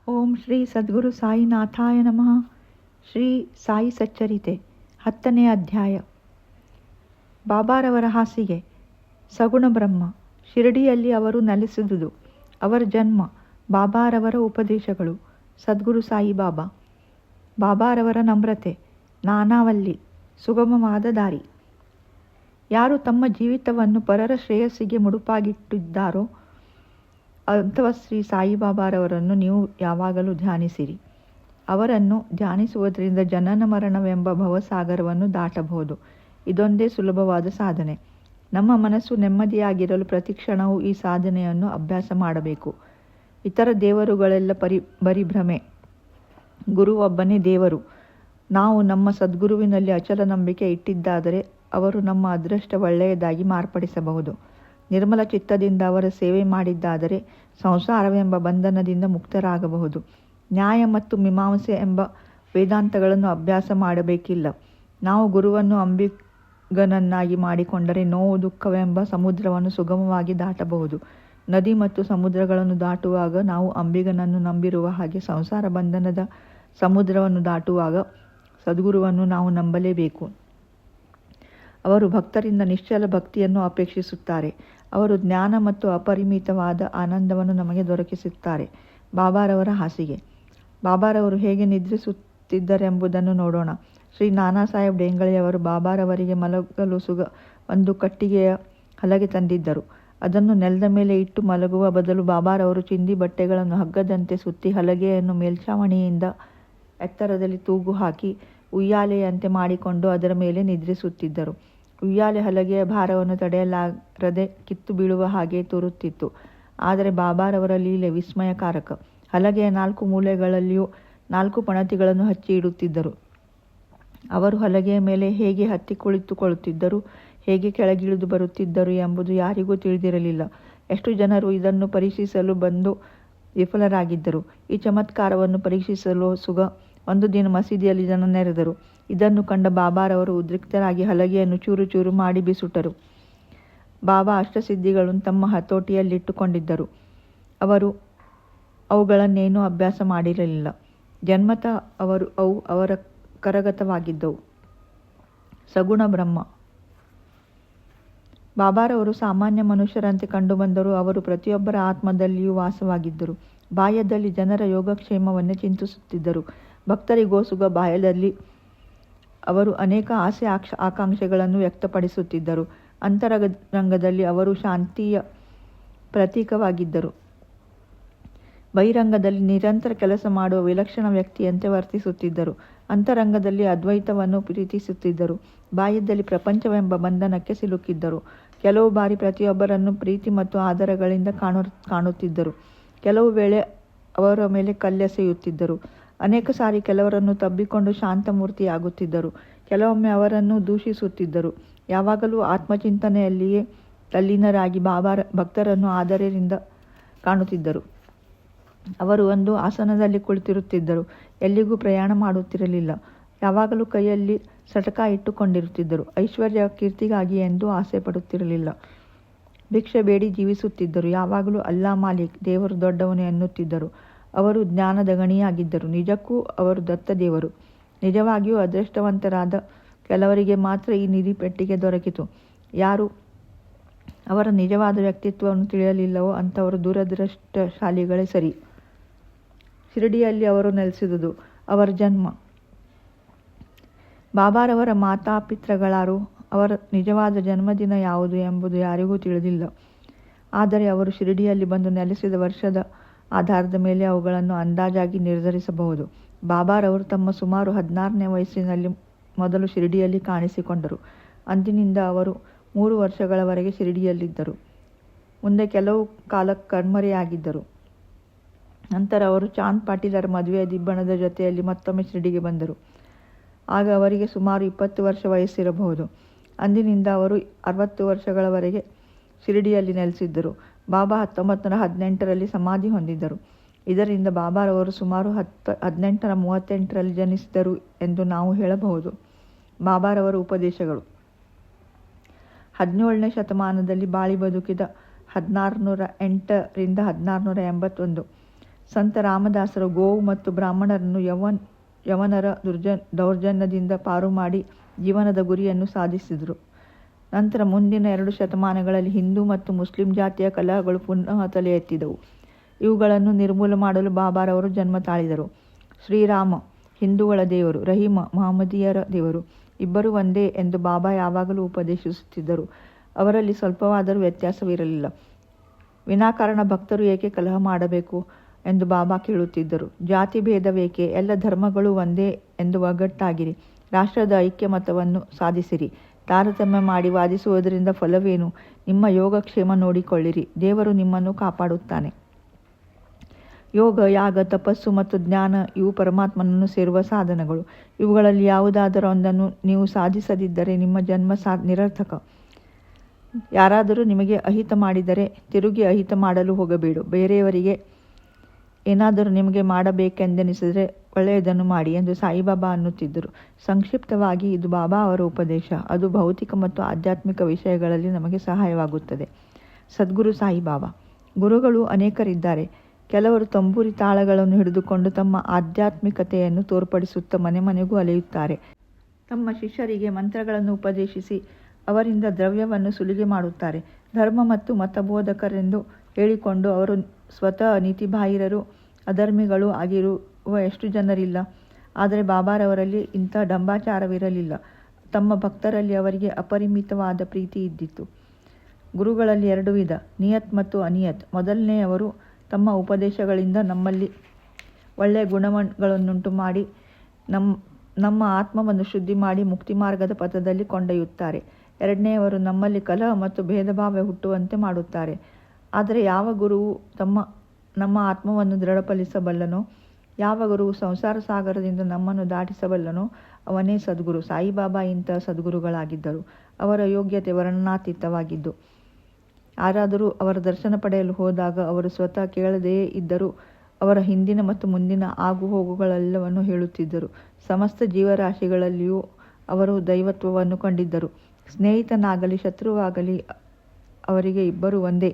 ಓಂ ಶ್ರೀ ಸದ್ಗುರು ಸಾಯಿನಾಥಾಯ ನಮಃ. ಶ್ರೀ ಸಾಯಿ ಸಚ್ಚರಿತೆ 10ನೇ ಅಧ್ಯಾಯ. ಬಾಬಾರವರ ಹಾಸಿಗೆ. ಸಗುಣ ಬ್ರಹ್ಮ. ಶಿರಡಿಯಲ್ಲಿ ಅವರು ನೆಲೆಸಿದುದು. ಅವರ ಜನ್ಮ. ಬಾಬಾರವರ ಉಪದೇಶಗಳು. ಸದ್ಗುರು ಸಾಯಿ ಬಾಬಾ. ಬಾಬಾರವರ ನಮ್ರತೆ. ನಾನಾವಲ್ಲಿ. ಸುಗಮವಾದ ದಾರಿ. ಯಾರು ತಮ್ಮ ಜೀವಿತವನ್ನು ಪರರ ಶ್ರೇಯಸ್ಸಿಗೆ ಮುಡುಪಾಗಿಟ್ಟಿದ್ದಾರೋ ಅಂಥವ ಶ್ರೀ ಸಾಯಿಬಾಬಾರವರನ್ನು ನೀವು ಯಾವಾಗಲೂ ಧ್ಯಾನಿಸಿರಿ. ಅವರನ್ನು ಧ್ಯಾನಿಸುವುದರಿಂದ ಜನನ ಮರಣವೆಂಬ ಭವಸಾಗರವನ್ನು ದಾಟಬಹುದು. ಇದೊಂದೇ ಸುಲಭವಾದ ಸಾಧನೆ. ನಮ್ಮ ಮನಸ್ಸು ನೆಮ್ಮದಿಯಾಗಿರಲು ಪ್ರತಿಕ್ಷಣವೂ ಈ ಸಾಧನೆಯನ್ನು ಅಭ್ಯಾಸ ಮಾಡಬೇಕು. ಇತರ ದೇವರುಗಳೆಲ್ಲ ಬರೀ ಭ್ರಮೆ. ಗುರು ಒಬ್ಬನೇ ದೇವರು. ನಾವು ನಮ್ಮ ಸದ್ಗುರುವಿನಲ್ಲಿ ಅಚಲ ನಂಬಿಕೆ ಇಟ್ಟಿದ್ದಾದರೆ ಅವರು ನಮ್ಮ ಅದೃಷ್ಟ ಒಳ್ಳೆಯದಾಗಿ ಮಾರ್ಪಡಿಸಬಹುದು. ನಿರ್ಮಲ ಚಿತ್ತದಿಂದ ಅವರ ಸೇವೆ ಮಾಡಿದ್ದಾದರೆ ಸಂಸಾರವೆಂಬ ಬಂಧನದಿಂದ ಮುಕ್ತರಾಗಬಹುದು. ನ್ಯಾಯ ಮತ್ತು ಮೀಮಾಂಸೆ ಎಂಬ ವೇದಾಂತಗಳನ್ನು ಅಭ್ಯಾಸ ಮಾಡಬೇಕಿಲ್ಲ. ನಾವು ಗುರುವನ್ನು ಅಂಬಿಗನನ್ನಾಗಿ ಮಾಡಿಕೊಂಡರೆ ನೋವು ದುಃಖವೆಂಬ ಸಮುದ್ರವನ್ನು ಸುಗಮವಾಗಿ ದಾಟಬಹುದು. ನದಿ ಮತ್ತು ಸಮುದ್ರಗಳನ್ನು ದಾಟುವಾಗ ನಾವು ಅಂಬಿಗನನ್ನು ನಂಬಿರುವ ಹಾಗೆ ಸಂಸಾರ ಬಂಧನದ ಸಮುದ್ರವನ್ನು ದಾಟುವಾಗ ಸದ್ಗುರುವನ್ನು ನಾವು ನಂಬಲೇಬೇಕು. ಅವರು ಭಕ್ತರಿಂದ ನಿಶ್ಚಲ ಭಕ್ತಿಯನ್ನು ಅಪೇಕ್ಷಿಸುತ್ತಾರೆ. ಅವರು ಜ್ಞಾನ ಮತ್ತು ಅಪರಿಮಿತವಾದ ಆನಂದವನ್ನು ನಮಗೆ ದೊರಕಿಸುತ್ತಾರೆ. ಬಾಬಾರವರ ಹಾಸಿಗೆ. ಬಾಬಾರವರು ಹೇಗೆ ನಿದ್ರಿಸುತ್ತಿದ್ದರೆಂಬುದನ್ನು ನೋಡೋಣ. ಶ್ರೀ ನಾನಾ ಸಾಹೇಬ್ ಡೇಂಗಳೆಯವರು ಬಾಬಾರವರಿಗೆ ಮಲಗಲು ಒಂದು ಕಟ್ಟಿಗೆಯ ಹಲಗೆ ತಂದಿದ್ದರು. ಅದನ್ನು ನೆಲದ ಮೇಲೆ ಇಟ್ಟು ಮಲಗುವ ಬದಲು ಬಾಬಾರವರು ಚಿಂದಿ ಬಟ್ಟೆಗಳನ್ನು ಹಗ್ಗದಂತೆ ಸುತ್ತಿ ಹಲಗೆಯನ್ನು ಮೇಲ್ಛಾವಣಿಯಿಂದ ಎತ್ತರದಲ್ಲಿ ತೂಗು ಹಾಕಿ ಉಯ್ಯಾಲೆಯಂತೆ ಮಾಡಿಕೊಂಡು ಅದರ ಮೇಲೆ ನಿದ್ರಿಸುತ್ತಿದ್ದರು. ಉಯ್ಯಾಲೆ ಹಲಗೆಯ ಭಾರವನ್ನು ತಡೆಯಲಾರದೆ ಕಿತ್ತು ಬೀಳುವ ಹಾಗೆ ತೋರುತ್ತಿತ್ತು. ಆದರೆ ಬಾಬಾರವರ ಲೀಲೆ ವಿಸ್ಮಯಕಾರಕ. ಹಲಗೆಯ 4 ಮೂಲೆಗಳಲ್ಲಿಯೂ 4 ಪಣತಿಗಳನ್ನು ಹಚ್ಚಿ ಇಡುತ್ತಿದ್ದರು. ಅವರು ಹಲಗೆಯ ಮೇಲೆ ಹೇಗೆ ಹತ್ತಿ ಕುಳಿತುಕೊಳ್ಳುತ್ತಿದ್ದರು, ಹೇಗೆ ಕೆಳಗಿಳಿದು ಬರುತ್ತಿದ್ದರು ಎಂಬುದು ಯಾರಿಗೂ ತಿಳಿದಿರಲಿಲ್ಲ. ಎಷ್ಟು ಜನರು ಇದನ್ನು ಪರೀಕ್ಷಿಸಲು ಬಂದು ವಿಫಲರಾಗಿದ್ದರು. ಈ ಚಮತ್ಕಾರವನ್ನು ಪರೀಕ್ಷಿಸಲು ಒಂದು ದಿನ ಮಸೀದಿಯಲ್ಲಿ ಜನ ನೆರೆದರು. ಇದನ್ನು ಕಂಡ ಬಾಬಾರವರು ಉದ್ರಿಕ್ತರಾಗಿ ಹಲಗೆಯನ್ನು ಚೂರು ಚೂರು ಮಾಡಿ ಬಿಸುಟರು. ಬಾಬಾ ಅಷ್ಟಸಿದ್ಧಿಗಳನ್ನು ತಮ್ಮ ಹತೋಟಿಯಲ್ಲಿಟ್ಟುಕೊಂಡಿದ್ದರು. ಅವರು ಅವುಗಳನ್ನೇನೂ ಅಭ್ಯಾಸ ಮಾಡಿರಲಿಲ್ಲ. ಜನ್ಮತಃ ಅವು ಅವರ ಕರಗತವಾಗಿದ್ದವು. ಸಗುಣ ಬ್ರಹ್ಮ. ಬಾಬಾರವರು ಸಾಮಾನ್ಯ ಮನುಷ್ಯರಂತೆ ಕಂಡುಬಂದರೂ ಅವರು ಪ್ರತಿಯೊಬ್ಬರ ಆತ್ಮದಲ್ಲಿಯೂ ವಾಸವಾಗಿದ್ದರು. ಬಾಹ್ಯದಲ್ಲಿ ಜನರ ಯೋಗಕ್ಷೇಮವನ್ನೇ ಚಿಂತಿಸುತ್ತಿದ್ದರು. ಭಕ್ತರಿಗೋಸುಗ ಬಾಹ್ಯದಲ್ಲಿ ಅವರು ಅನೇಕ ಆಸೆ ಆಕಾಂಕ್ಷೆಗಳನ್ನು ವ್ಯಕ್ತಪಡಿಸುತ್ತಿದ್ದರು. ಅಂತರಂಗದಲ್ಲಿ ಅವರು ಶಾಂತಿಯ ಪ್ರತೀಕವಾಗಿದ್ದರು. ಬಹಿರಂಗದಲ್ಲಿ ನಿರಂತರ ಕೆಲಸ ಮಾಡುವ ವಿಲಕ್ಷಣ ವ್ಯಕ್ತಿಯಂತೆ ವರ್ತಿಸುತ್ತಿದ್ದರು. ಅಂತರಂಗದಲ್ಲಿ ಅದ್ವೈತವನ್ನು ಪ್ರೀತಿಸುತ್ತಿದ್ದರು. ಬಾಹ್ಯದಲ್ಲಿ ಪ್ರಪಂಚವೆಂಬ ಬಂಧನಕ್ಕೆ ಸಿಲುಕಿದ್ದರು. ಕೆಲವು ಬಾರಿ ಪ್ರತಿಯೊಬ್ಬರನ್ನು ಪ್ರೀತಿ ಮತ್ತು ಆದರಗಳಿಂದ ಕಾಣುತ್ತಿದ್ದರು. ಕೆಲವು ವೇಳೆ ಅವರ ಮೇಲೆ ಕಲ್ಲೆಸೆಯುತ್ತಿದ್ದರು. ಅನೇಕ ಸಾರಿ ಕೆಲವರನ್ನು ತಬ್ಬಿಕೊಂಡು ಶಾಂತಮೂರ್ತಿಯಾಗುತ್ತಿದ್ದರು. ಕೆಲವೊಮ್ಮೆ ಅವರನ್ನು ದೂಷಿಸುತ್ತಿದ್ದರು. ಯಾವಾಗಲೂ ಆತ್ಮಚಿಂತನೆಯಲ್ಲಿಯೇ ತಲ್ಲೀನರಾಗಿ ಭಕ್ತರನ್ನು ಆದರದಿಂದ ಕಾಣುತ್ತಿದ್ದರು. ಅವರು ಒಂದು ಆಸನದಲ್ಲಿ ಕುಳಿತಿರುತ್ತಿದ್ದರು. ಎಲ್ಲಿಗೂ ಪ್ರಯಾಣ ಮಾಡುತ್ತಿರಲಿಲ್ಲ. ಯಾವಾಗಲೂ ಕೈಯಲ್ಲಿ ಸಟಕ ಇಟ್ಟುಕೊಂಡಿರುತ್ತಿದ್ದರು. ಐಶ್ವರ್ಯ ಕೀರ್ತಿಗಾಗಿ ಎಂದೂ ಆಸೆ ಪಡುತ್ತಿರಲಿಲ್ಲ. ಭಿಕ್ಷೆ ಬೇಡಿ ಜೀವಿಸುತ್ತಿದ್ದರು. ಯಾವಾಗಲೂ ಅಲ್ಲಾ ಮಾಲೀಕ್, ದೇವರು ದೊಡ್ಡವನು ಎನ್ನುತ್ತಿದ್ದರು. ಅವರು ಜ್ಞಾನದ ಗಣಿಯಾಗಿದ್ದರು. ನಿಜಕ್ಕೂ ಅವರು ದತ್ತ ದೇವರು. ನಿಜವಾಗಿಯೂ ಅದೃಷ್ಟವಂತರಾದ ಕೆಲವರಿಗೆ ಮಾತ್ರ ಈ ನಿಧಿ ಪೆಟ್ಟಿಗೆ ದೊರಕಿತು. ಯಾರು ಅವರ ನಿಜವಾದ ವ್ಯಕ್ತಿತ್ವವನ್ನು ತಿಳಿಯಲಿಲ್ಲವೋ ಅಂಥವರು ದುರದೃಷ್ಟಶಾಲಿಗಳೇ ಸರಿ. ಶಿರಡಿಯಲ್ಲಿ ಅವರು ನೆಲೆಸಿದುದು. ಅವರ ಜನ್ಮ. ಬಾಬಾರವರ ಮಾತಾಪಿತೃಗಳಾರು, ಅವರ ನಿಜವಾದ ಜನ್ಮದಿನ ಯಾವುದು ಎಂಬುದು ಯಾರಿಗೂ ತಿಳಿದಿಲ್ಲ. ಆದರೆ ಅವರು ಶಿರಡಿಯಲ್ಲಿ ಬಂದು ನೆಲೆಸಿದ ವರ್ಷದ ಆಧಾರದ ಮೇಲೆ ಅವುಗಳನ್ನು ಅಂದಾಜಾಗಿ ನಿರ್ಧರಿಸಬಹುದು. ಬಾಬಾರವರು ತಮ್ಮ ಸುಮಾರು 16ನೇ ವಯಸ್ಸಿನಲ್ಲಿ ಮೊದಲು ಶಿರಡಿಯಲ್ಲಿ ಕಾಣಿಸಿಕೊಂಡರು. ಅಂದಿನಿಂದ ಅವರು 3 ವರ್ಷಗಳವರೆಗೆ ಶಿರಡಿಯಲ್ಲಿದ್ದರು. ಮುಂದೆ ಕೆಲವು ಕಾಲ ಕಣ್ಮರೆಯಾಗಿದ್ದರು. ನಂತರ ಅವರು ಚಾಂದ್ ಪಾಟೀಲರ ಮದುವೆಯ ದಿಬ್ಬಣದ ಜೊತೆಯಲ್ಲಿ ಮತ್ತೊಮ್ಮೆ ಶಿರಡಿಗೆ ಬಂದರು. ಆಗ ಅವರಿಗೆ ಸುಮಾರು 20 ವರ್ಷ ವಯಸ್ಸಿರಬಹುದು. ಅಂದಿನಿಂದ ಅವರು 60 ವರ್ಷಗಳವರೆಗೆ ಶಿರಡಿಯಲ್ಲಿ ನೆಲೆಸಿದ್ದರು. ಬಾಬಾ 1918ರಲ್ಲಿ ಸಮಾಧಿ ಹೊಂದಿದ್ದರು. ಇದರಿಂದ ಬಾಬಾರವರು ಸುಮಾರು 1838ರಲ್ಲಿ ಜನಿಸಿದರು ಎಂದು ನಾವು ಹೇಳಬಹುದು. ಬಾಬಾರವರ ಉಪದೇಶಗಳು. 17ನೇ ಶತಮಾನದಲ್ಲಿ ಬಾಳಿ ಬದುಕಿದ 1608 ರಿಂದ 1681 ಸಂತ ರಾಮದಾಸರು ಗೋವು ಮತ್ತು ಬ್ರಾಹ್ಮಣರನ್ನು ಯವನರ ದೌರ್ಜನ್ಯದಿಂದ ಪಾರು ಮಾಡಿ ಜೀವನದ ಗುರಿಯನ್ನು ಸಾಧಿಸಿದರು. ನಂತರ ಮುಂದಿನ 2 ಶತಮಾನಗಳಲ್ಲಿ ಹಿಂದೂ ಮತ್ತು ಮುಸ್ಲಿಂ ಜಾತಿಯ ಕಲಹಗಳು ಪುನಃ ತಲೆ ಎತ್ತಿದವು. ಇವುಗಳನ್ನು ನಿರ್ಮೂಲ ಮಾಡಲು ಬಾಬಾರವರು ಜನ್ಮ ತಾಳಿದರು. ಶ್ರೀರಾಮ ಹಿಂದೂಗಳ ದೇವರು, ರಹೀಮ ಮಹಮ್ಮದೀಯರ ದೇವರು, ಇಬ್ಬರೂ ಒಂದೇ ಎಂದು ಬಾಬಾ ಯಾವಾಗಲೂ ಉಪದೇಶಿಸುತ್ತಿದ್ದರು. ಅವರಲ್ಲಿ ಸ್ವಲ್ಪವಾದರೂ ವ್ಯತ್ಯಾಸವಿರಲಿಲ್ಲ. ವಿನಾಕಾರಣ ಭಕ್ತರು ಏಕೆ ಕಲಹ ಮಾಡಬೇಕು ಎಂದು ಬಾಬಾ ಕೇಳುತ್ತಿದ್ದರು. ಜಾತಿ ಭೇದವೇಕೆ, ಎಲ್ಲ ಧರ್ಮಗಳು ಒಂದೇ ಎಂದು ಒಗ್ಗಟ್ಟಾಗಿರಿ, ರಾಷ್ಟ್ರದ ಐಕ್ಯಮತವನ್ನು ಸಾಧಿಸಿರಿ. ತಾರತಮ್ಯ ಮಾಡಿ ವಾದಿಸುವುದರಿಂದ ಫಲವೇನು? ನಿಮ್ಮ ಯೋಗಕ್ಷೇಮ ನೋಡಿಕೊಳ್ಳಿರಿ, ದೇವರು ನಿಮ್ಮನ್ನು ಕಾಪಾಡುತ್ತಾನೆ. ಯೋಗ, ಯಾಗ, ತಪಸ್ಸು ಮತ್ತು ಜ್ಞಾನ ಇವು ಪರಮಾತ್ಮನನ್ನು ಸೇರುವ ಸಾಧನಗಳು. ಇವುಗಳಲ್ಲಿ ಯಾವುದಾದರೂ ಒಂದನ್ನು ನೀವು ಸಾಧಿಸದಿದ್ದರೆ ನಿಮ್ಮ ಜನ್ಮ ನಿರರ್ಥಕ. ಯಾರಾದರೂ ನಿಮಗೆ ಅಹಿತ ಮಾಡಿದರೆ ತಿರುಗಿ ಅಹಿತ ಮಾಡಲು ಹೋಗಬೇಡ. ಬೇರೆಯವರಿಗೆ ಏನಾದರೂ ನಿಮಗೆ ಮಾಡಬೇಕೆಂದೆನಿಸಿದರೆ ಒಳ್ಳೆಯದನ್ನು ಮಾಡಿ ಎಂದು ಸಾಯಿಬಾಬಾ ಅನ್ನುತ್ತಿದ್ದರು. ಸಂಕ್ಷಿಪ್ತವಾಗಿ ಇದು ಬಾಬಾ ಅವರ ಉಪದೇಶ. ಅದು ಭೌತಿಕ ಮತ್ತು ಆಧ್ಯಾತ್ಮಿಕ ವಿಷಯಗಳಲ್ಲಿ ನಮಗೆ ಸಹಾಯವಾಗುತ್ತದೆ. ಸದ್ಗುರು ಸಾಯಿಬಾಬಾ. ಗುರುಗಳು ಅನೇಕರಿದ್ದಾರೆ. ಕೆಲವರು ತಂಬೂರಿ ತಾಳಗಳನ್ನು ಹಿಡಿದುಕೊಂಡು ತಮ್ಮ ಆಧ್ಯಾತ್ಮಿಕತೆಯನ್ನು ತೋರ್ಪಡಿಸುತ್ತಾ ಮನೆ ಮನೆಗೂ ಅಲೆಯುತ್ತಾರೆ. ತಮ್ಮ ಶಿಷ್ಯರಿಗೆ ಮಂತ್ರಗಳನ್ನು ಉಪದೇಶಿಸಿ ಅವರಿಂದ ದ್ರವ್ಯವನ್ನು ಸುಲಿಗೆ ಮಾಡುತ್ತಾರೆ. ಧರ್ಮ ಮತ್ತು ಮತಬೋಧಕರೆಂದು ಹೇಳಿಕೊಂಡು ಅವರು ಸ್ವತಃ ನೀತಿಬಾಹಿರರು, ಅಧರ್ಮಿಗಳು ಆಗಿರುವ ಎಷ್ಟು ಜನರಿಲ್ಲ. ಆದರೆ ಬಾಬಾರವರಲ್ಲಿ ಇಂಥ ಡಂಬಾಚಾರವಿರಲಿಲ್ಲ. ತಮ್ಮ ಭಕ್ತರಲ್ಲಿ ಅವರಿಗೆ ಅಪರಿಮಿತವಾದ ಪ್ರೀತಿ ಇದ್ದಿತು. ಗುರುಗಳಲ್ಲಿ 2 ವಿಧ, ನಿಯತ್ ಮತ್ತು ಅನಿಯತ್. ಮೊದಲನೆಯವರು ತಮ್ಮ ಉಪದೇಶಗಳಿಂದ ನಮ್ಮಲ್ಲಿ ಒಳ್ಳೆಯ ಗುಣಗಳನ್ನುಂಟು ಮಾಡಿ ನಮ್ಮ ಆತ್ಮವನ್ನು ಶುದ್ಧಿ ಮಾಡಿ ಮುಕ್ತಿ ಮಾರ್ಗದ ಪಥದಲ್ಲಿ ಕೊಂಡೊಯ್ಯುತ್ತಾರೆ. ಎರಡನೆಯವರು ನಮ್ಮಲ್ಲಿ ಕಲಹ ಮತ್ತು ಭೇದಭಾವ ಹುಟ್ಟುವಂತೆ ಮಾಡುತ್ತಾರೆ. ಆದರೆ ಯಾವ ಗುರುವು ನಮ್ಮ ಆತ್ಮವನ್ನು ದೃಢಪಡಿಸಬಲ್ಲನೋ, ಯಾವ ಗುರುವು ಸಂಸಾರ ಸಾಗರದಿಂದ ನಮ್ಮನ್ನು ದಾಟಿಸಬಲ್ಲನೋ ಅವನೇ ಸದ್ಗುರು. ಸಾಯಿಬಾಬಾ ಇಂತಹ ಸದ್ಗುರುಗಳಾಗಿದ್ದರು. ಅವರ ಯೋಗ್ಯತೆ ವರ್ಣನಾತೀತವಾಗಿದ್ದು, ಯಾರಾದರೂ ಅವರ ದರ್ಶನ ಪಡೆಯಲು ಹೋದಾಗ ಅವರು ಸ್ವತಃ ಕೇಳದೆಯೇ ಇದ್ದರೂ ಅವರ ಹಿಂದಿನ ಮತ್ತು ಮುಂದಿನ ಆಗು ಹೋಗುಗಳೆಲ್ಲವನ್ನು ಹೇಳುತ್ತಿದ್ದರು. ಸಮಸ್ತ ಜೀವರಾಶಿಗಳಲ್ಲಿಯೂ ಅವರು ದೈವತ್ವವನ್ನು ಕಂಡಿದ್ದರು. ಸ್ನೇಹಿತನಾಗಲಿ ಶತ್ರುವಾಗಲಿ ಅವರಿಗೆ ಇಬ್ಬರು ಒಂದೇ.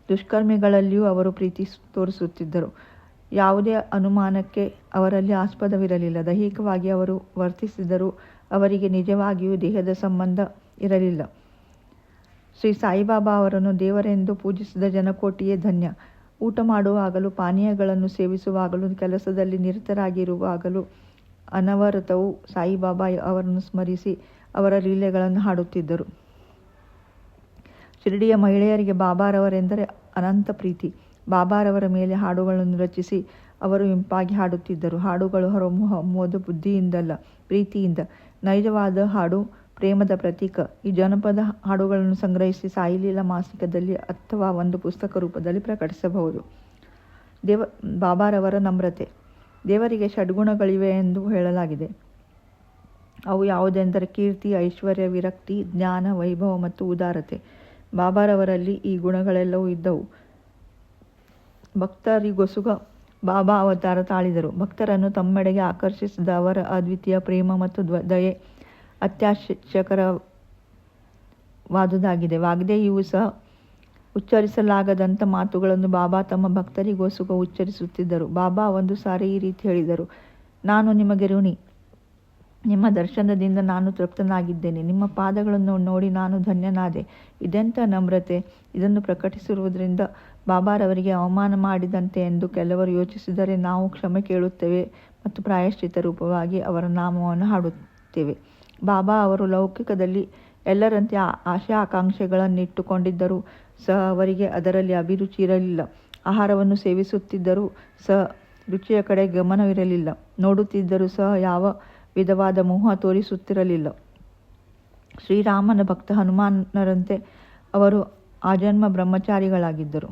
ದುಷ್ಕರ್ಮಿಗಳಲ್ಲಿಯೂ ಅವರು ಪ್ರೀತಿ ತೋರಿಸುತ್ತಿದ್ದರು. ಯಾವುದೇ ಅನುಮಾನಕ್ಕೆ ಅವರಲ್ಲಿ ಆಸ್ಪದವಿರಲಿಲ್ಲ. ದೈಹಿಕವಾಗಿ ಅವರು ವರ್ತಿಸಿದರೂ ಅವರಿಗೆ ನಿಜವಾಗಿಯೂ ದೇಹದ ಸಂಬಂಧ ಇರಲಿಲ್ಲ. ಶ್ರೀ ಸಾಯಿಬಾಬಾ ಅವರನ್ನು ದೇವರೆಂದು ಪೂಜಿಸಿದ ಜನಕೋಟಿಯೇ ಧನ್ಯ. ಊಟ ಮಾಡುವಾಗಲೂ, ಪಾನೀಯಗಳನ್ನು ಸೇವಿಸುವಾಗಲೂ, ಕೆಲಸದಲ್ಲಿ ನಿರತರಾಗಿರುವಾಗಲೂ ಅನವರತವೂ ಸಾಯಿಬಾಬಾ ಅವರನ್ನು ಸ್ಮರಿಸಿ ಅವರ ಲೀಲೆಗಳನ್ನು ಹಾಡುತ್ತಿದ್ದರು. ಶಿರಡಿಯ ಮಹಿಳೆಯರಿಗೆ ಬಾಬಾರವರೆಂದರೆ ಅನಂತ ಪ್ರೀತಿ. ಬಾಬಾರವರ ಮೇಲೆ ಹಾಡುಗಳನ್ನು ರಚಿಸಿ ಅವರು ಇಂಪಾಗಿ ಹಾಡುತ್ತಿದ್ದರು. ಹಾಡುಗಳು ಹೊರಹೊಮ್ಮುವುದು ಬುದ್ಧಿಯಿಂದಲ್ಲ, ಪ್ರೀತಿಯಿಂದ. ನೈಜವಾದ ಹಾಡು ಪ್ರೇಮದ ಪ್ರತೀಕ. ಈ ಜನಪದ ಹಾಡುಗಳನ್ನು ಸಂಗ್ರಹಿಸಿ ಸಾಯಿಲೀಲಾ ಮಾಸಿಕದಲ್ಲಿ ಅಥವಾ ಒಂದು ಪುಸ್ತಕ ರೂಪದಲ್ಲಿ ಪ್ರಕಟಿಸಬಹುದು. ಬಾಬಾರವರ ನಮ್ರತೆ. ದೇವರಿಗೆ ಷಡ್ಗುಣಗಳಿವೆ ಎಂದು ಹೇಳಲಾಗಿದೆ. ಅವು ಯಾವುದೆಂದರೆ ಕೀರ್ತಿ, ಐಶ್ವರ್ಯ, ವಿರಕ್ತಿ, ಜ್ಞಾನ, ವೈಭವ ಮತ್ತು ಉದಾರತೆ. ಬಾಬಾರವರಲ್ಲಿ ಈ ಗುಣಗಳೆಲ್ಲವೂ ಇದ್ದವು. ಭಕ್ತರಿಗೊಸುಗ ಬಾಬಾ ಅವತಾರ ತಾಳಿದರು. ಭಕ್ತರನ್ನು ತಮ್ಮೆಡೆಗೆ ಆಕರ್ಷಿಸಿದ ಅವರ ಅದ್ವಿತೀಯ ಪ್ರೇಮ ಮತ್ತು ದಯೆ ಅತ್ಯಾಶ್ಚರ್ಯಕರವಾದುದಾಗಿದೆ. ವಾಗ್ದೇವಿಯೂ ಸಹ ಉಚ್ಚರಿಸಲಾಗದಂಥ ಮಾತುಗಳನ್ನು ಬಾಬಾ ತಮ್ಮ ಭಕ್ತರಿಗೋಸುಗ ಉಚ್ಚರಿಸುತ್ತಿದ್ದರು. ಬಾಬಾ ಒಂದು ಸಾರಿ ಈ ರೀತಿ ಹೇಳಿದರು: ನಾನು ನಿಮಗೆ ಋಣಿ. ನಿಮ್ಮ ದರ್ಶನದಿಂದ ನಾನು ತೃಪ್ತನಾಗಿದ್ದೇನೆ. ನಿಮ್ಮ ಪಾದಗಳನ್ನು ನೋಡಿ ನಾನು ಧನ್ಯನಾದೆ. ಇದೆಂಥ ನಮ್ರತೆ! ಇದನ್ನು ಪ್ರಕಟಿಸಿರುವುದರಿಂದ ಬಾಬಾರವರಿಗೆ ಅವಮಾನ ಮಾಡಿದಂತೆ ಎಂದು ಕೆಲವರು ಯೋಚಿಸಿದರೆ ನಾವು ಕ್ಷಮೆ ಕೇಳುತ್ತೇವೆ ಮತ್ತು ಪ್ರಾಯಶ್ಚಿತ್ತ ರೂಪವಾಗಿ ಅವರ ನಾಮವನ್ನು ಹಾಡುತ್ತೇವೆ. ಬಾಬಾ ಅವರು ಲೌಕಿಕದಲ್ಲಿ ಎಲ್ಲರಂತೆ ಆಶಾ ಆಕಾಂಕ್ಷೆಗಳನ್ನಿಟ್ಟುಕೊಂಡಿದ್ದರೂ ಸಹ ಅವರಿಗೆ ಅದರಲ್ಲಿ ಅಭಿರುಚಿ ಇರಲಿಲ್ಲ. ಆಹಾರವನ್ನು ಸೇವಿಸುತ್ತಿದ್ದರೂ ಸಹ ರುಚಿಯ ಕಡೆ ಗಮನವಿರಲಿಲ್ಲ. ನೋಡುತ್ತಿದ್ದರೂ ಸಹ ಯಾವ ವಿಧವಾದ ಮೋಹ ತೋರಿಸುತ್ತಿರಲಿಲ್ಲ. ಶ್ರೀರಾಮನ ಭಕ್ತ ಹನುಮಾನರಂತೆ ಅವರು ಆಜನ್ಮ ಬ್ರಹ್ಮಚಾರಿಗಳಾಗಿದ್ದರು.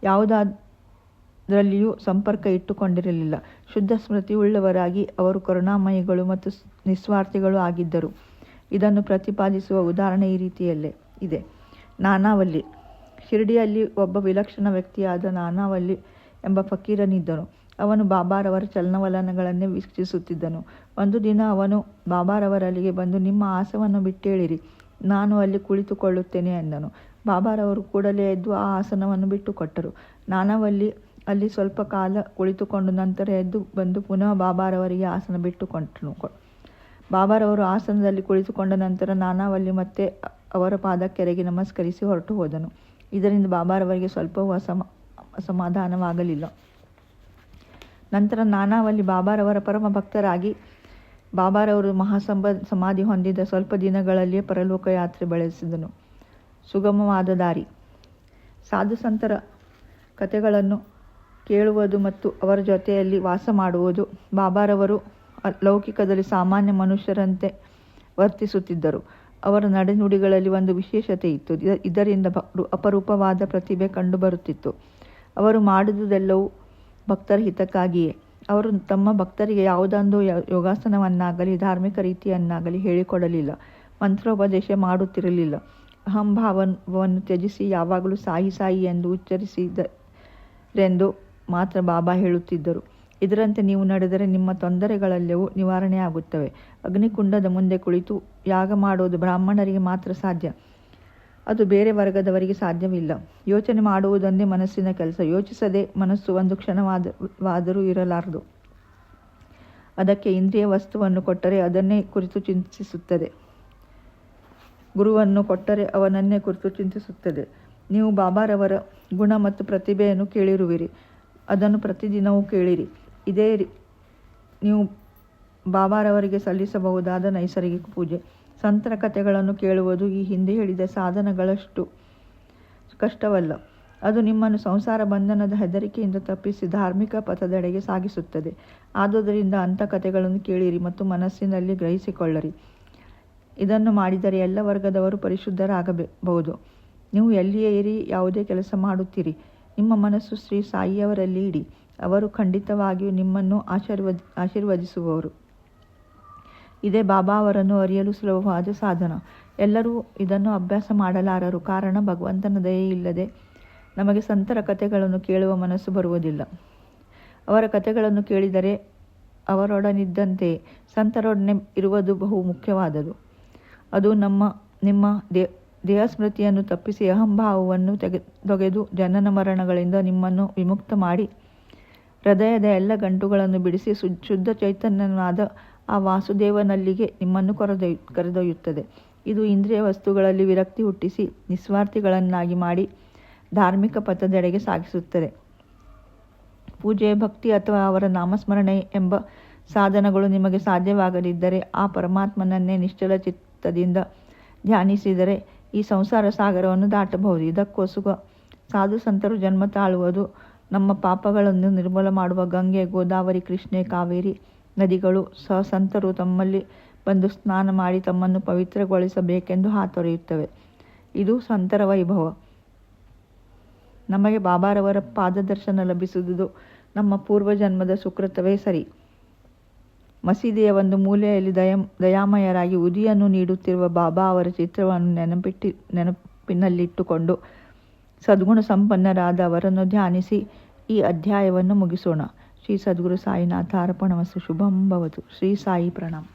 ಯಾವುದರಲ್ಲಿಯೂ ಸಂಪರ್ಕ ಇಟ್ಟುಕೊಂಡಿರಲಿಲ್ಲ. ಶುದ್ಧ ಸ್ಮೃತಿಯುಳ್ಳವರಾಗಿ ಅವರು ಕರುಣಾಮಯಿಗಳು ಮತ್ತು ನಿಸ್ವಾರ್ಥಿಗಳು ಆಗಿದ್ದರು. ಇದನ್ನು ಪ್ರತಿಪಾದಿಸುವ ಉದಾಹರಣೆ ಈ ರೀತಿಯಲ್ಲೇ ಇದೆ. ನಾನಾವಲ್ಲಿ. ಶಿರಡಿಯಲ್ಲಿ ಒಬ್ಬ ವಿಲಕ್ಷಣ ವ್ಯಕ್ತಿಯಾದ ನಾನಾವಲ್ಲಿ ಎಂಬ ಫಕೀರನಿದ್ದನು. ಅವನು ಬಾಬಾರವರ ಚಲನವಲನಗಳನ್ನೇ ವೀಕ್ಷಿಸುತ್ತಿದ್ದನು. ಒಂದು ದಿನ ಅವನು ಬಾಬಾರವರಲ್ಲಿಗೆ ಬಂದು, ನಿಮ್ಮ ಆಸನವನ್ನು ಬಿಟ್ಟೇಳಿರಿ, ನಾನು ಅಲ್ಲಿ ಕುಳಿತುಕೊಳ್ಳುತ್ತೇನೆ ಎಂದನು. ಬಾಬಾರವರು ಕೂಡಲೇ ಎದ್ದು ಆ ಆಸನವನ್ನು ಬಿಟ್ಟುಕೊಟ್ಟರು. ನಾನಾವಲ್ಲಿ ಅಲ್ಲಿ ಸ್ವಲ್ಪ ಕಾಲ ಕುಳಿತುಕೊಂಡು ನಂತರ ಎದ್ದು ಬಂದು ಪುನಃ ಬಾಬಾರವರಿಗೆ ಆಸನ ಬಿಟ್ಟುಕೊಂಡನು. ಬಾಬಾರವರು ಆಸನದಲ್ಲಿ ಕುಳಿತುಕೊಂಡ ನಂತರ ನಾನಾವಲ್ಲಿ ಮತ್ತೆ ಅವರ ಪಾದಕ್ಕೆರಗಿ ನಮಸ್ಕರಿಸಿ ಹೊರಟು ಹೋದನು. ಇದರಿಂದ ಬಾಬಾರವರಿಗೆ ಸ್ವಲ್ಪವೂ ಅಸಮಾಧಾನವಾಗಲಿಲ್ಲ. ನಂತರ ನಾನಾವಲ್ಲಿ ಬಾಬಾರವರ ಪರಮ ಭಕ್ತರಾಗಿ ಬಾಬಾರವರು ಸಮಾಧಿ ಹೊಂದಿದ ಸ್ವಲ್ಪ ದಿನಗಳಲ್ಲಿಯೇ ಪರಲೋಕ ಯಾತ್ರೆ ಬೆಳೆಸಿದನು. ಸುಗಮವಾದ ದಾರಿ. ಸಾಧು ಸಂತರ ಕಥೆಗಳನ್ನು ಕೇಳುವುದು ಮತ್ತು ಅವರ ಜೊತೆಯಲ್ಲಿ ವಾಸ ಮಾಡುವುದು. ಬಾಬಾರವರು ಲೌಕಿಕದಲ್ಲಿ ಸಾಮಾನ್ಯ ಮನುಷ್ಯರಂತೆ ವರ್ತಿಸುತ್ತಿದ್ದರು. ಅವರ ನಡೆನುಡಿಗಳಲ್ಲಿ ಒಂದು ವಿಶೇಷತೆ ಇತ್ತು. ಇದರಿಂದ ಅಪರೂಪವಾದ ಪ್ರತಿಭೆ ಕಂಡುಬರುತ್ತಿತ್ತು. ಅವರು ಮಾಡುವುದೆಲ್ಲವೂ ಭಕ್ತರ ಹಿತಕ್ಕಾಗಿಯೇ. ಅವರು ತಮ್ಮ ಭಕ್ತರಿಗೆ ಯಾವುದೊಂದು ಯೋಗಾಸನವನ್ನಾಗಲಿ ಧಾರ್ಮಿಕ ರೀತಿಯನ್ನಾಗಲಿ ಹೇಳಿಕೊಡಲಿಲ್ಲ. ಮಂತ್ರೋಪದೇಶ ಮಾಡುತ್ತಿರಲಿಲ್ಲ. ಅಹಂಭಾವವನ್ನು ತ್ಯಜಿಸಿ ಯಾವಾಗಲೂ ಸಾಯಿ ಸಾಯಿ ಎಂದು ಉಚ್ಚರಿಸಿದರೆಂದು ಮಾತ್ರ ಬಾಬಾ ಹೇಳುತ್ತಿದ್ದರು. ಇದರಂತೆ ನೀವು ನಡೆದರೆ ನಿಮ್ಮ ತೊಂದರೆಗಳೆಲ್ಲವೂ ನಿವಾರಣೆಯಾಗುತ್ತವೆ. ಅಗ್ನಿಕುಂಡದ ಮುಂದೆ ಕುಳಿತು ಯಾಗ ಮಾಡುವುದು ಬ್ರಾಹ್ಮಣರಿಗೆ ಮಾತ್ರ ಸಾಧ್ಯ. ಅದು ಬೇರೆ ವರ್ಗದವರಿಗೆ ಸಾಧ್ಯವಿಲ್ಲ. ಯೋಚನೆ ಮಾಡುವುದೊಂದೇ ಮನಸ್ಸಿನ ಕೆಲಸ. ಯೋಚಿಸದೆ ಮನಸ್ಸು ಒಂದು ಕ್ಷಣವಾದರೂ ಇರಲಾರದು. ಅದಕ್ಕೆ ಇಂದ್ರಿಯ ವಸ್ತುವನ್ನು ಕೊಟ್ಟರೆ ಅದನ್ನೇ ಕುರಿತು ಚಿಂತಿಸುತ್ತದೆ. ಗುರುವನ್ನು ಕೊಟ್ಟರೆ ಅವನನ್ನೇ ಕುರಿತು ಚಿಂತಿಸುತ್ತದೆ. ನೀವು ಬಾಬಾರವರ ಗುಣ ಮತ್ತು ಪ್ರತಿಭೆಯನ್ನು ಕೇಳಿರುವಿರಿ. ಅದನ್ನು ಪ್ರತಿದಿನವೂ ಕೇಳಿರಿ. ಇದೇ ನೀವು ಬಾಬಾರವರಿಗೆ ಸಲ್ಲಿಸಬಹುದಾದ ನೈಸರ್ಗಿಕ ಪೂಜೆ. ಸಂತರ ಕಥೆಗಳನ್ನು ಕೇಳುವುದು ಈ ಹಿಂದೆ ಹೇಳಿದ ಸಾಧನಗಳಷ್ಟು ಕಷ್ಟವಲ್ಲ. ಅದು ನಿಮ್ಮನ್ನು ಸಂಸಾರ ಬಂಧನದ ಹೆದರಿಕೆಯಿಂದ ತಪ್ಪಿಸಿ ಧಾರ್ಮಿಕ ಪಥದೆಡೆಗೆ ಸಾಗಿಸುತ್ತದೆ. ಆದುದರಿಂದ ಅಂಥ ಕಥೆಗಳನ್ನು ಕೇಳಿರಿ ಮತ್ತು ಮನಸ್ಸಿನಲ್ಲಿ ಗ್ರಹಿಸಿಕೊಳ್ಳಿರಿ. ಇದನ್ನು ಮಾಡಿದರೆ ಎಲ್ಲ ವರ್ಗದವರು ಪರಿಶುದ್ಧರಾಗಬಹುದು. ನೀವು ಎಲ್ಲಿಯೇ ಇರಿ, ಯಾವುದೇ ಕೆಲಸ ಮಾಡುತ್ತೀರಿ, ನಿಮ್ಮ ಮನಸ್ಸು ಶ್ರೀ ಸಾಯಿಯವರಲ್ಲಿ ಇಡಿ. ಅವರು ಖಂಡಿತವಾಗಿಯೂ ನಿಮ್ಮನ್ನು ಆಶೀರ್ವದಿಸುವವರು. ಇದೇ ಬಾಬಾ ಅವರನ್ನು ಅರಿಯಲು ಸುಲಭವಾದ ಸಾಧನ. ಎಲ್ಲರೂ ಇದನ್ನು ಅಭ್ಯಾಸ ಮಾಡಲಾರರು. ಕಾರಣ ಭಗವಂತನ ದಯೆ ಇಲ್ಲದೆ ನಮಗೆ ಸಂತರ ಕಥೆಗಳನ್ನು ಕೇಳುವ ಮನಸ್ಸು ಬರುವುದಿಲ್ಲ. ಅವರ ಕಥೆಗಳನ್ನು ಕೇಳಿದರೆ ಅವರೊಡನಿದ್ದಂತೆ ಸಂತರೊಡನೆ ಇರುವುದು ಬಹು ಮುಖ್ಯವಾದದು. ಅದು ನಿಮ್ಮ ದೇಹಸ್ಮೃತಿಯನ್ನು ತಪ್ಪಿಸಿ ಅಹಂಭಾವವನ್ನು ತೊಗೆದು ಜನನ ಮರಣಗಳಿಂದ ನಿಮ್ಮನ್ನು ವಿಮುಕ್ತ ಮಾಡಿ ಹೃದಯದ ಎಲ್ಲ ಗಂಟುಗಳನ್ನು ಬಿಡಿಸಿ ಶುದ್ಧ ಚೈತನ್ಯನಾದ ಆ ವಾಸುದೇವನಲ್ಲಿಗೆ ನಿಮ್ಮನ್ನು ಕರೆದೊಯ್ಯುತ್ತದೆ. ಇದು ಇಂದ್ರಿಯ ವಸ್ತುಗಳಲ್ಲಿ ವಿರಕ್ತಿ ಹುಟ್ಟಿಸಿ ನಿಸ್ವಾರ್ಥಿಗಳನ್ನಾಗಿ ಮಾಡಿ ಧಾರ್ಮಿಕ ಪಥದೆಡೆಗೆ ಸಾಗಿಸುತ್ತದೆ. ಪೂಜೆ, ಭಕ್ತಿ ಅಥವಾ ಅವರ ನಾಮಸ್ಮರಣೆ ಎಂಬ ಸಾಧನಗಳು ನಿಮಗೆ ಸಾಧ್ಯವಾಗದಿದ್ದರೆ ಆ ಪರಮಾತ್ಮನನ್ನೇ ನಿಶ್ಚಲ ಚಿತ್ತದಿಂದ ಧ್ಯಾನಿಸಿದರೆ ಈ ಸಂಸಾರ ಸಾಗರವನ್ನು ದಾಟಬಹುದು. ಇದಕ್ಕೋಸ್ಕರ ಸಾಧು ಸಂತರು ಜನ್ಮ ತಾಳುವುದು. ನಮ್ಮ ಪಾಪಗಳನ್ನು ನಿರ್ಮೂಲ ಮಾಡುವ ಗಂಗೆ, ಗೋದಾವರಿ, ಕೃಷ್ಣೆ, ಕಾವೇರಿ ನದಿಗಳು ಸಂತರು ತಮ್ಮಲ್ಲಿ ಬಂದು ಸ್ನಾನ ಮಾಡಿ ತಮ್ಮನ್ನು ಪವಿತ್ರಗೊಳಿಸಬೇಕೆಂದು ಹಾತೊರೆಯುತ್ತವೆ. ಇದು ಸಂತರ ವೈಭವ. ನಮಗೆ ಬಾಬಾರವರ ಪಾದದರ್ಶನ ಲಭಿಸುವುದು ನಮ್ಮ ಪೂರ್ವಜನ್ಮದ ಸುಕೃತವೇ ಸರಿ. ಮಸೀದಿಯ ಒಂದು ಮೂಲೆಯಲ್ಲಿ ದಯಾಮಯರಾಗಿ ಉದಿಯನ್ನು ನೀಡುತ್ತಿರುವ ಬಾಬಾ ಅವರ ಚಿತ್ರವನ್ನು ನೆನಪಿನಲ್ಲಿಟ್ಟುಕೊಂಡು ಸದ್ಗುಣ ಸಂಪನ್ನರಾದ ಅವರನ್ನು ಧ್ಯಾನಿಸಿ ಈ ಅಧ್ಯಾಯವನ್ನು ಮುಗಿಸೋಣ. ಶ್ರೀ ಸದ್ಗುರು ಸಾಯಿನಾಥ ಅರ್ಪಣಮಸ್ತು. ಶುಭಂ ಭವತು. ಶ್ರೀ ಸಾಯಿ ಪ್ರಣಾಮ್.